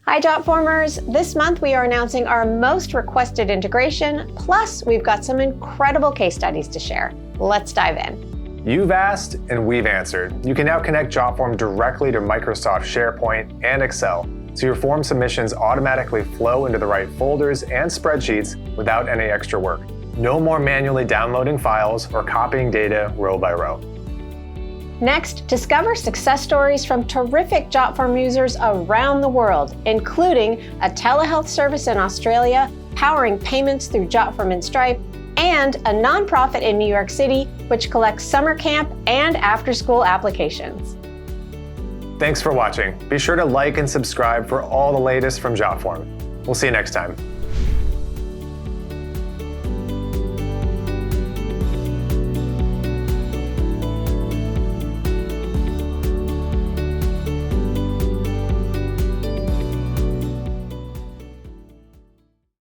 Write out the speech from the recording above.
Hi Jotformers! This month we are announcing our most requested integration, plus we've got some incredible case studies to share. Let's dive in. You've asked and we've answered. You can now connect Jotform directly to Microsoft Sharepoint and Excel, so your form submissions automatically flow into the right folders and spreadsheets without any extra work. No more manually downloading files or copying data row by row. Next, discover success stories from terrific Jotform users around the world, including a telehealth service in Australia, powering payments through Jotform and Stripe, and a nonprofit in New York City, which collects summer camp and after-school applications. Thanks for watching. Be sure to like and subscribe for all the latest from Jotform. We'll see you next time.